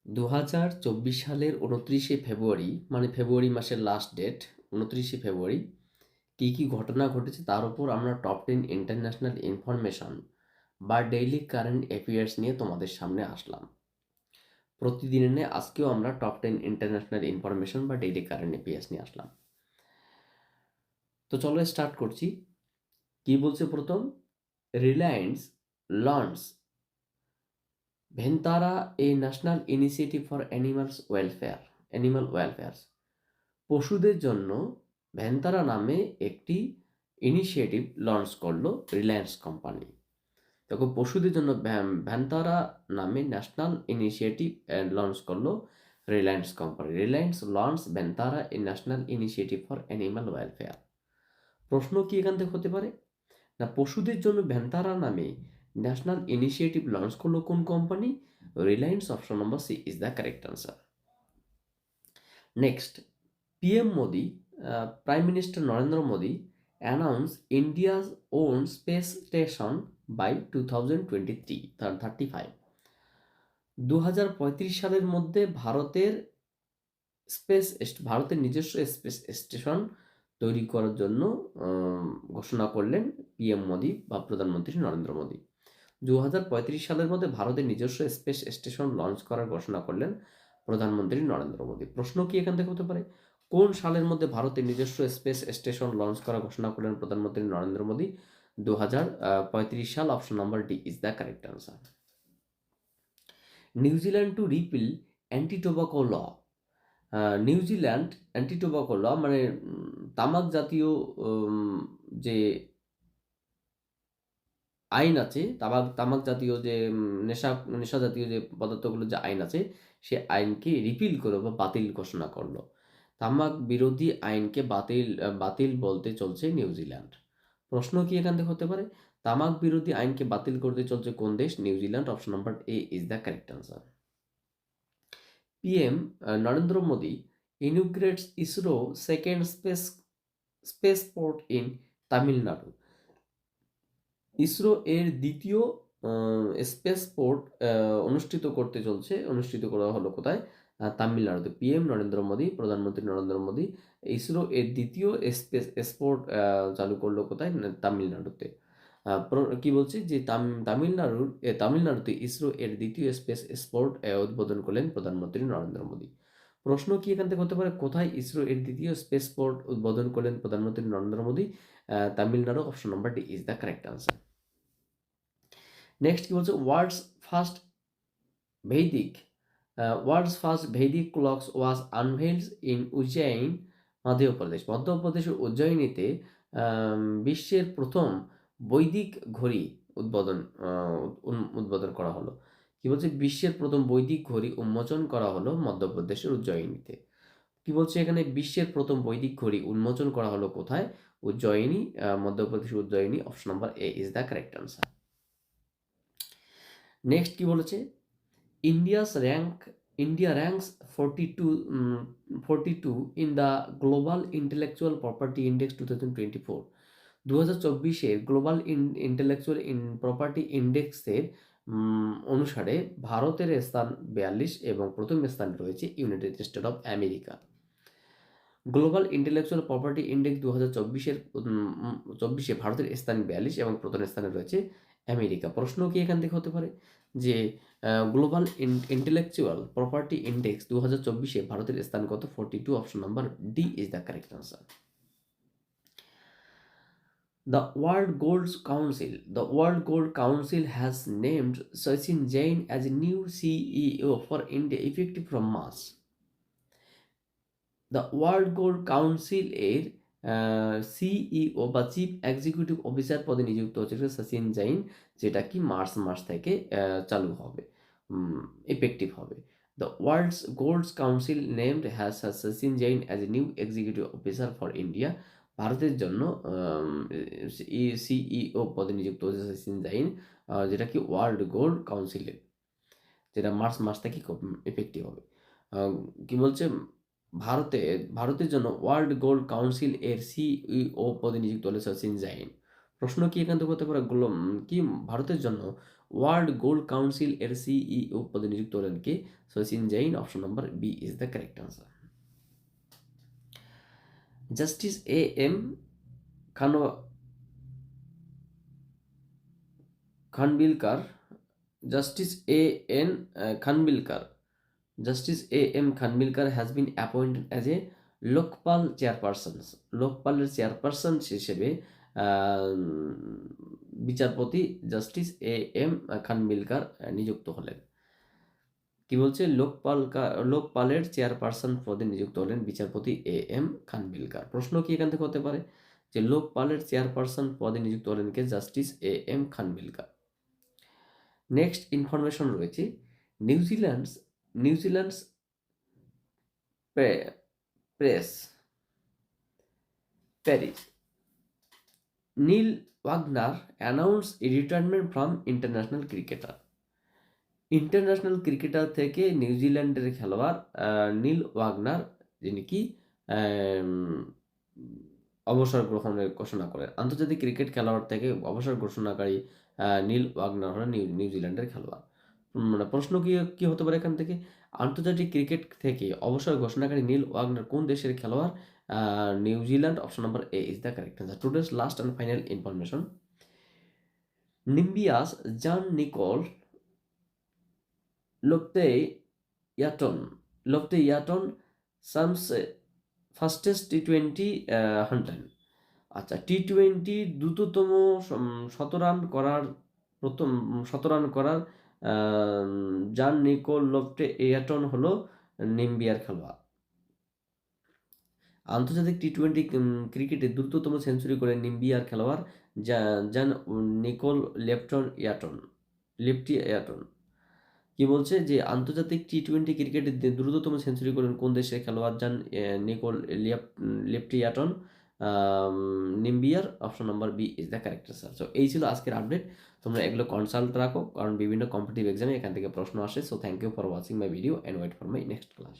2024 সালের 29শে ফেব্রুয়ারি, মানে ফেব্রুয়ারি মাসের লাস্ট ডেট 29শে ফেব্রুয়ারি, কী কী ঘটনা ঘটেছে তার উপর আমরা টপ 10 ইন্টারন্যাশনাল ইনফরমেশন বা ডেইলি কারেন্ট অ্যাফেয়ার্স নিয়ে তোমাদের সামনে আসলাম। প্রতিদিনের নিয়ে আজকেও আমরা টপ 10 ইন্টারন্যাশনাল ইনফরমেশন বা ডেইলি কারেন্ট অ্যাফেয়ার্স নিয়ে আসলাম। তো চলো স্টার্ট করছি। কি বলছে প্রথম? Reliance launch Vantara a national initiative for animal welfare. পশুদের জন্য ভ্যান্তারা নামে একটি ইনিশিয়েটিভ লঞ্চ করলো রিলায়েন্স কোম্পানি। দেখো, পশুদের জন্য ভ্যান্তারা নামে ন্যাশনাল ইনিশিয়েটিভ লঞ্চ করলো Reliance company. Reliance launch Vantara a national initiative for animal welfare. প্রশ্ন কি এখান থেকে হতে পারে? না, পশুদের জন্য ভ্যান্তারা নামে ন্যাশনাল ইনিশিয়েটিভ লঞ্চ করলো কোন company? Reliance. Option number C is the correct answer. Next, PM Modi, Prime Minister Narendra Modi announced India's own space station by 2035. 2035 সালের মধ্যে ভারতের নিজস্ব স্পেস স্টেশন তৈরি করার জন্য ঘোষণা করলেন PM মোদি বা প্রধানমন্ত্রী নরেন্দ্র মোদী। 2035 সালের মধ্যে ভারতের নিজস্ব স্পেস স্টেশন লঞ্চ করার ঘোষণা করলেন প্রধানমন্ত্রী নরেন্দ্র মোদী। প্রশ্ন কি এখান থেকে হতে পারে? কোন সালের মধ্যে ভারতের নিজস্ব স্পেস স্টেশন লঞ্চ করার ঘোষণা করলেন প্রধানমন্ত্রী নরেন্দ্র মোদী? 2035 সাল। Option number D is the correct answer. New Zealand to repeal anti tobacco law. New Zealand anti tobacco law মানে তামাক জাতীয় যে আইন আছে, তামাক জাতীয় যে নেশা জাতীয় যে পদার্থগুলো যে আইন আছে, সে আইনকে রিপিল করলো বা বাতিল ঘোষণা করলো। তামাক বিরোধী আইনকে বাতিল বলতে চলছে নিউজিল্যান্ড। প্রশ্ন কি এখান থেকে হতে পারে? তামাক বিরোধী আইনকে বাতিল করতে চলছে কোন দেশ? New Zealand. Option number A is the correct answer. PM Narendra Modi inaugurates ISRO second spaceport in Tamil Nadu. ISRO এর দ্বিতীয় স্পেসপোর্ট অনুষ্ঠিত করা হলো কোথায়? তামিলনাড়ুতে। PM নরেন্দ্র মোদী, প্রধানমন্ত্রী নরেন্দ্র মোদী ইসরো এর দ্বিতীয় স্পেসপোর্ট চালু করলো কোথায়? তামিলনাড়ুতে। কি বলছি যে তামিলনাড়ুতে ইসরো এর দ্বিতীয় স্পোর্ট উদ্বোধন করলেন প্রধানমন্ত্রী নরেন্দ্র মোদী। প্রশ্ন কি এখান থেকে হতে পারে? কোথায় ইসরো এর দ্বিতীয় স্পেসপোর্ট উদ্বোধন করলেন প্রধানমন্ত্রী Narendra Modi? Tamil Nadu. Option number D is the correct answer. Next কি বলছে? World's first Vedic clocks was unveiled in Ujjain, Madhya Pradesh. মধ্যপ্রদেশের উজ্জয়িনীতে বিশ্বের প্রথম বৈদিক ঘড়ি উদ্বোধন করা হলো। কি বলছে? বিশ্বের প্রথম বৈদিক ঘড়ি উন্মোচন করা হলো মধ্যপ্রদেশের উজ্জয়িনীতে। কি বলছে এখানে? বিশ্বের প্রথম বৈদিক ঘড়ি উন্মোচন করা হলো কোথায়? উজ্জয়িনী, মধ্যপ্রদেশের Ujjaini. Option number A is the correct answer. Next কি বলেছে? India ranks 42 in the Global Intellectual Property Index 2024. 2024 global intellectual property ইন্ডেক্সের অনুসারে ভারতের স্থান 42 এবং প্রথম স্থানে রয়েছে United State of America. Global intellectual property index 2024 ভারতের স্থান 42 এবং প্রথম স্থানে রয়েছে আমেরিকা। প্রশ্ন কি এখান থেকে হতে পারে যে গ্লোবাল ইন্টেলেকচুয়াল প্রপার্টি ইন্ডেক্স 2024 ভারতের স্থান কত? 42। Option number D is the correct answer. The World Gold Council has named Sachin Jain as new CEO for India effective from March. The world Gold Council এর CEO বা chief executive officer পদে নিযুক্ত হচ্ছে সচিন জৈন, যেটা কি March মাস থেকে চালু হবে, ইফেক্টিভ হবে। The world's gold council named has Sachin Jain as a new executive officer for India. ভারতের জন্য সিইও পদে নিযুক্ত হচ্ছে সচিন জৈন, যেটা কি ওয়ার্ল্ড গোল্ড কাউন্সিলের, যেটা মার্চ মাস থেকে ইফেক্টিভ হবে। কি বলছে? ভারতের জন্য ওয়ার্ল্ড গোল্ড কাউন্সিল এর সিইও পদে নিযুক্ত হলে সচিন জৈন। প্রশ্ন কি এখান থেকে হতে পারে? কি ভারতের জন্য ওয়ার্ল্ড গোল্ড কাউন্সিল এর সিইও পদে নিযুক্ত হলেন কে? Sachin Jain, option number B is the correct answer. Justice A M Khanwilkar justice A N Khanwilkar justice A M Khanwilkar has been appointed as a Lokpal chairperson. লোকপালের চেয়ারপারসন হিসেবে বিচারপতি জাস্টিস এ এম খানবিলকার নিযুক্ত হলেন। কি বলছে? লোকপালের চেয়ারপারসন পদে নিযুক্ত হলেন বিচারপতি এ এম খানবিলকার। প্রশ্ন কি এখান থেকে হতে পারে যে লোকপালের চেয়ারপারসন পদে নিযুক্ত হলেন কে? Justice A M Khanwilkar. Next information রয়েছে New Zealand's press Paris Neil Wagner announce retirement from international cricketer. International cricketer থেকে নিউজিল্যান্ডের খেলোয়াড় নীল ওয়াগনার, যিনি কি অবসর গ্রহণের ঘোষণা করেন। আন্তর্জাতিক ক্রিকেট খেলোয়াড় থেকে অবসর ঘোষণাকারী নীল ওয়াগনার হলেন নিউজিল্যান্ডের খেলোয়াড়। মানে প্রশ্ন কি হতে পারে এখান থেকে? আন্তর্জাতিক ক্রিকেট থেকে অবসর ঘোষণাকারী নীল ওয়াগনার কোন দেশের খেলোয়াড়? New Zealand, option number A is the correct answer. Today's last and final information, Namibia's Jan Nicol Loftie Eaton smashes fastest টি-20 হান্ড্রেড। আচ্ছা, টি-20 দ্রুততম শত রান করার জান নিকোল লোপ্তে-ইয়াটন হলো নামিবিয়ার খেলোয়াড়। আন্তর্জাতিক টি-20 ক্রিকেটে দ্রুততম সেঞ্চুরি করেন নামিবিয়ার খেলোয়াড় জান নিকোল লেপ্টি-ইয়াটন। কি বলছে যে আন্তর্জাতিক টি-20 ক্রিকেটে দ্রুততম সেঞ্চুরি করেন কোন দেশের খেলোয়াড়? জান নিকোল লেপ্টি-ইয়াটন, নামিবিয়ার, option number B is the correct answer. So এই ছিল আজকের আপডেট। তোমরা এগুলো কনসাল্ট রাখো, কারণ বিভিন্ন কম্পিটিটিভ এক্সামে এখান থেকে প্রশ্ন আসে। So thank you for watching my video and wait for my next class.